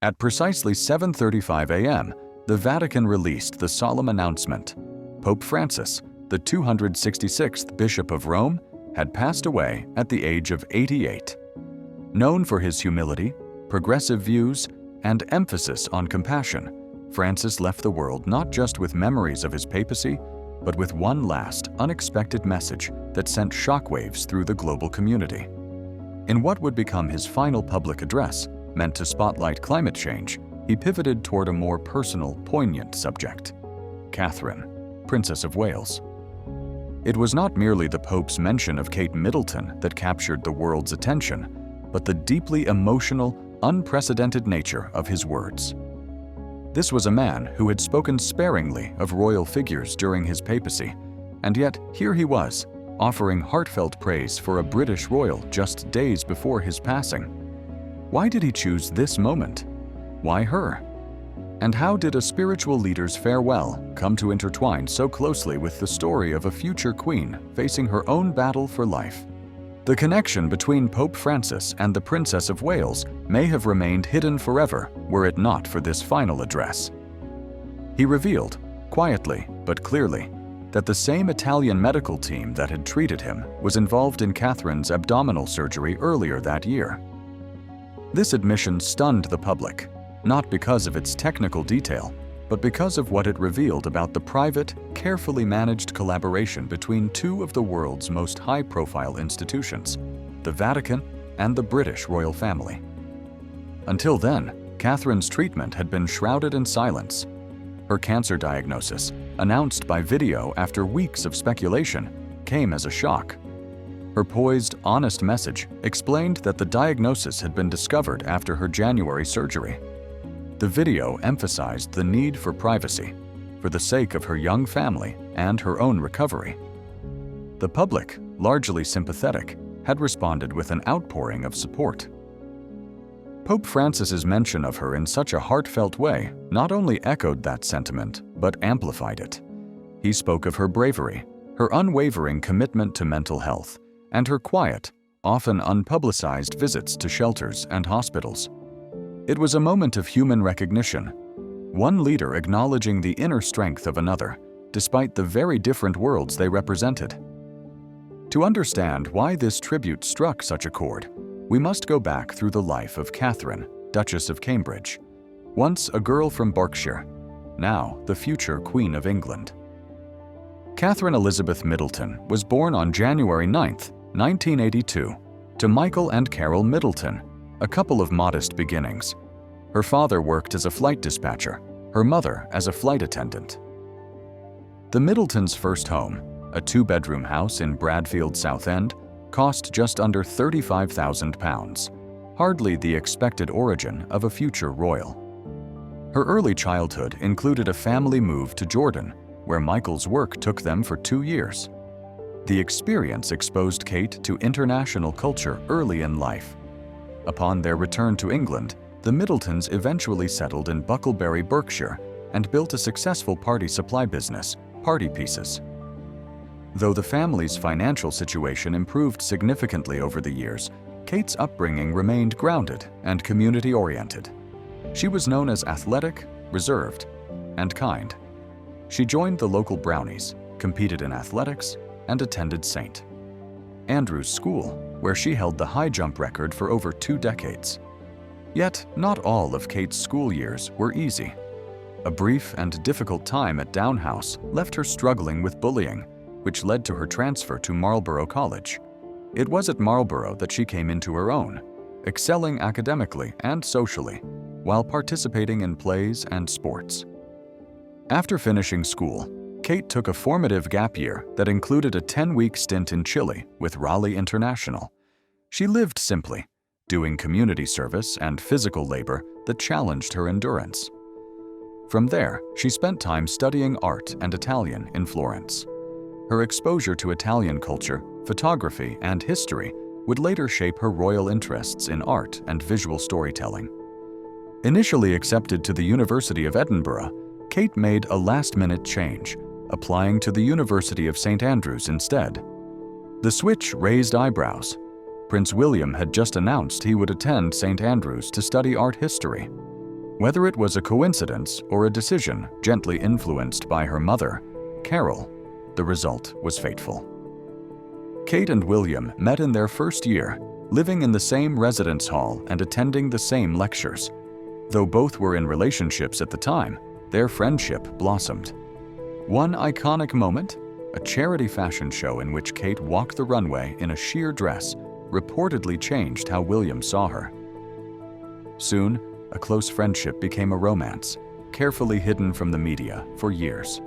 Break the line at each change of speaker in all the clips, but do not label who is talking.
At precisely 7:35 a.m., the Vatican released the solemn announcement: Pope Francis, the 266th Bishop of Rome, had passed away at the age of 88. Known for his humility, progressive views, and emphasis on compassion, Francis left the world not just with memories of his papacy, but with one last, unexpected message that sent shockwaves through the global community. In what would become his final public address, meant to spotlight climate change, he pivoted toward a more personal, poignant subject: Catherine, Princess of Wales. It was not merely the Pope's mention of Kate Middleton that captured the world's attention, but the deeply emotional, unprecedented nature of his words. This was a man who had spoken sparingly of royal figures during his papacy, and yet here he was, offering heartfelt praise for a British royal just days before his passing. Why did he choose this moment? Why her? And how did a spiritual leader's farewell come to intertwine so closely with the story of a future queen facing her own battle for life? The connection between Pope Francis and the Princess of Wales may have remained hidden forever were it not for this final address. He revealed, quietly but clearly, that the same Italian medical team that had treated him was involved in Catherine's abdominal surgery earlier that year. This admission stunned the public, not because of its technical detail, but because of what it revealed about the private, carefully managed collaboration between two of the world's most high-profile institutions, the Vatican and the British royal family. Until then, Catherine's treatment had been shrouded in silence. Her cancer diagnosis, announced by video after weeks of speculation, came as a shock. Her poised, honest message explained that the diagnosis had been discovered after her January surgery. The video emphasized the need for privacy, for the sake of her young family and her own recovery. The public, largely sympathetic, had responded with an outpouring of support. Pope Francis's mention of her in such a heartfelt way not only echoed that sentiment, but amplified it. He spoke of her bravery, her unwavering commitment to mental health, and her quiet, often unpublicized visits to shelters and hospitals. It was a moment of human recognition, one leader acknowledging the inner strength of another, despite the very different worlds they represented. To understand why this tribute struck such a chord, we must go back through the life of Catherine, Duchess of Cambridge, once a girl from Berkshire, now the future Queen of England. Catherine Elizabeth Middleton was born on January 9, 1982, to Michael and Carol Middleton, a couple of modest beginnings. Her father worked as a flight dispatcher, her mother as a flight attendant. The Middletons' first home, a two-bedroom house in Bradfield, Southend, cost just under £35,000, hardly the expected origin of a future royal. Her early childhood included a family move to Jordan, where Michael's work took them for 2 years. The experience exposed Kate to international culture early in life. Upon their return to England, the Middletons eventually settled in Bucklebury, Berkshire, and built a successful party supply business, Party Pieces. Though the family's financial situation improved significantly over the years, Kate's upbringing remained grounded and community-oriented. She was known as athletic, reserved, and kind. She joined the local Brownies, competed in athletics, and attended St. Andrew's School, where she held the high jump record for over 2 decades. Yet, not all of Kate's school years were easy. A brief and difficult time at Down House left her struggling with bullying, which led to her transfer to Marlborough College. It was at Marlborough that she came into her own, excelling academically and socially, while participating in plays and sports. After finishing school, Kate took a formative gap year that included a 10-week stint in Chile with Raleigh International. She lived simply, doing community service and physical labor that challenged her endurance. From there, she spent time studying art and Italian in Florence. Her exposure to Italian culture, photography, and history would later shape her royal interests in art and visual storytelling. Initially accepted to the University of Edinburgh, Kate made a last-minute change, applying to the University of St. Andrews instead. The switch raised eyebrows. Prince William had just announced he would attend St. Andrews to study art history. Whether it was a coincidence or a decision gently influenced by her mother, Carol, the result was fateful. Kate and William met in their first year, living in the same residence hall and attending the same lectures. Though both were in relationships at the time, their friendship blossomed. One iconic moment, a charity fashion show in which Kate walked the runway in a sheer dress, reportedly changed how William saw her. Soon, a close friendship became a romance, carefully hidden from the media for years.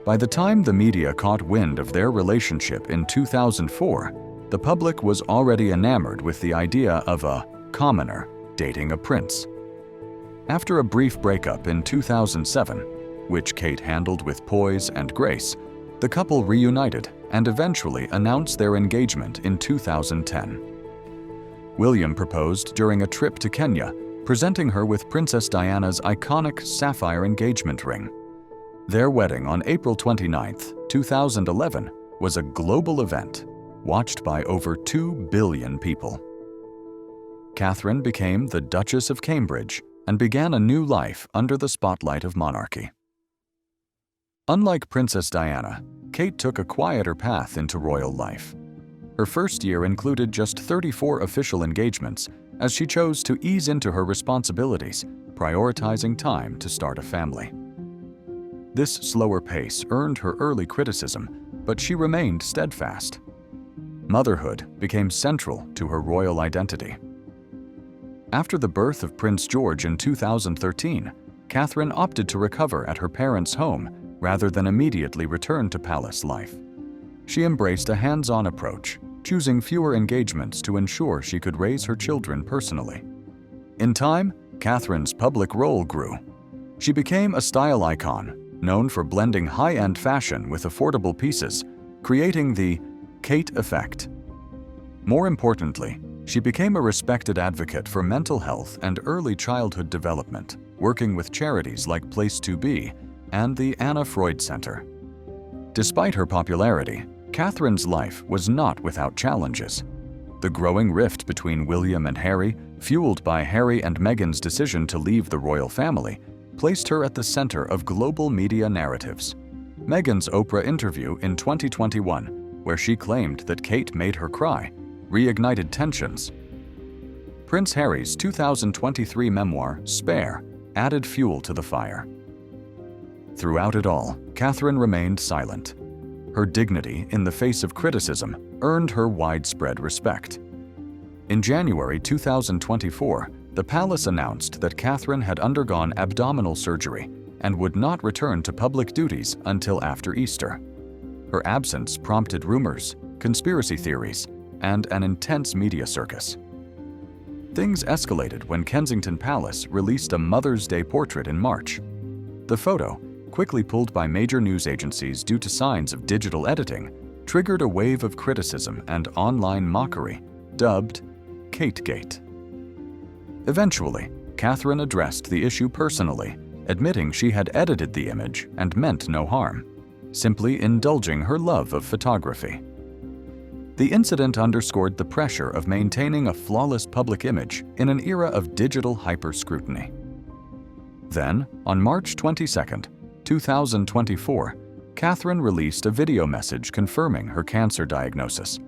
By the time the media caught wind of their relationship in 2004, the public was already enamored with the idea of a commoner dating a prince. After a brief breakup in 2007, which Kate handled with poise and grace, the couple reunited and eventually announced their engagement in 2010. William proposed during a trip to Kenya, presenting her with Princess Diana's iconic sapphire engagement ring. Their wedding on April 29, 2011, was a global event, watched by over 2 billion people. Catherine became the Duchess of Cambridge and began a new life under the spotlight of monarchy. Unlike Princess Diana, Kate took a quieter path into royal life. Her first year included just 34 official engagements, as she chose to ease into her responsibilities, prioritizing time to start a family. This slower pace earned her early criticism, but she remained steadfast. Motherhood became central to her royal identity. After the birth of Prince George in 2013, Catherine opted to recover at her parents' home rather than immediately return to palace life. She embraced a hands-on approach, choosing fewer engagements to ensure she could raise her children personally. In time, Catherine's public role grew. She became a style icon, known for blending high-end fashion with affordable pieces, creating the Kate effect. More importantly, she became a respected advocate for mental health and early childhood development, working with charities like Place to Be and the Anna Freud Center. Despite her popularity, Catherine's life was not without challenges. The growing rift between William and Harry, fueled by Harry and Meghan's decision to leave the royal family, placed her at the center of global media narratives. Meghan's Oprah interview in 2021, where she claimed that Kate made her cry, reignited tensions. Prince Harry's 2023 memoir, Spare, added fuel to the fire. Throughout it all, Catherine remained silent. Her dignity in the face of criticism earned her widespread respect. In January 2024, the palace announced that Catherine had undergone abdominal surgery and would not return to public duties until after Easter. Her absence prompted rumors, conspiracy theories, and an intense media circus. Things escalated when Kensington Palace released a Mother's Day portrait in March. The photo, quickly pulled by major news agencies due to signs of digital editing, triggered a wave of criticism and online mockery, dubbed Kategate. Eventually, Catherine addressed the issue personally, admitting she had edited the image and meant no harm, simply indulging her love of photography. The incident underscored the pressure of maintaining a flawless public image in an era of digital hyper-scrutiny. Then, on March 22, 2024, Catherine released a video message confirming her cancer diagnosis.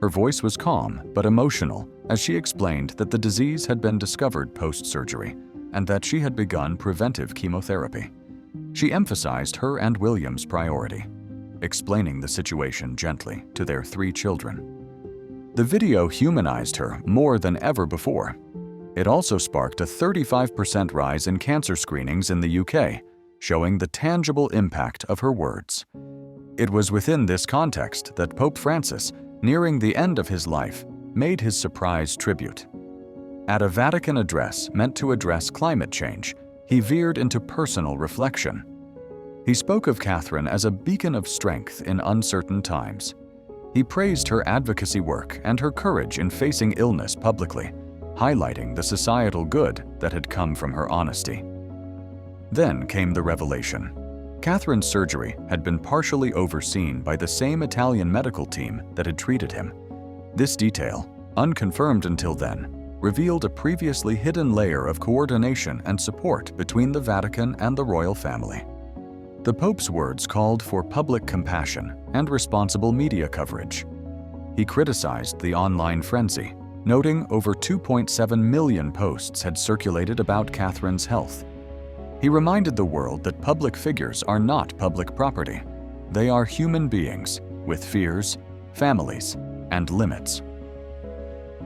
Her voice was calm but emotional as she explained that the disease had been discovered post-surgery and that she had begun preventive chemotherapy. She emphasized her and William's priority, explaining the situation gently to their 3 children. The video humanized her more than ever before. It also sparked a 35% rise in cancer screenings in the UK, showing the tangible impact of her words. It was within this context that Pope Francis, nearing the end of his life, made his surprise tribute. At a Vatican address meant to address climate change, he veered into personal reflection. He spoke of Catherine as a beacon of strength in uncertain times. He praised her advocacy work and her courage in facing illness publicly, highlighting the societal good that had come from her honesty. Then came the revelation. Catherine's surgery had been partially overseen by the same Italian medical team that had treated him. This detail, unconfirmed until then, revealed a previously hidden layer of coordination and support between the Vatican and the royal family. The Pope's words called for public compassion and responsible media coverage. He criticized the online frenzy, noting over 2.7 million posts had circulated about Catherine's health. He reminded the world that public figures are not public property. They are human beings with fears, families, and limits.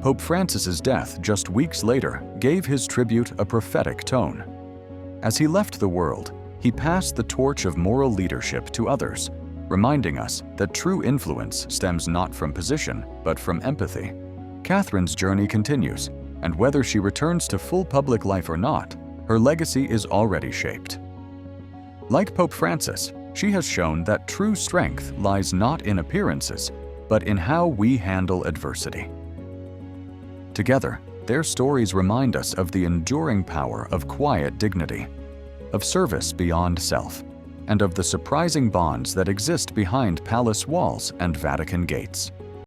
Pope Francis's death just weeks later gave his tribute a prophetic tone. As he left the world, he passed the torch of moral leadership to others, reminding us that true influence stems not from position, but from empathy. Catherine's journey continues, and whether she returns to full public life or not, her legacy is already shaped. Like Pope Francis, she has shown that true strength lies not in appearances, but in how we handle adversity. Together, their stories remind us of the enduring power of quiet dignity, of service beyond self, and of the surprising bonds that exist behind palace walls and Vatican gates.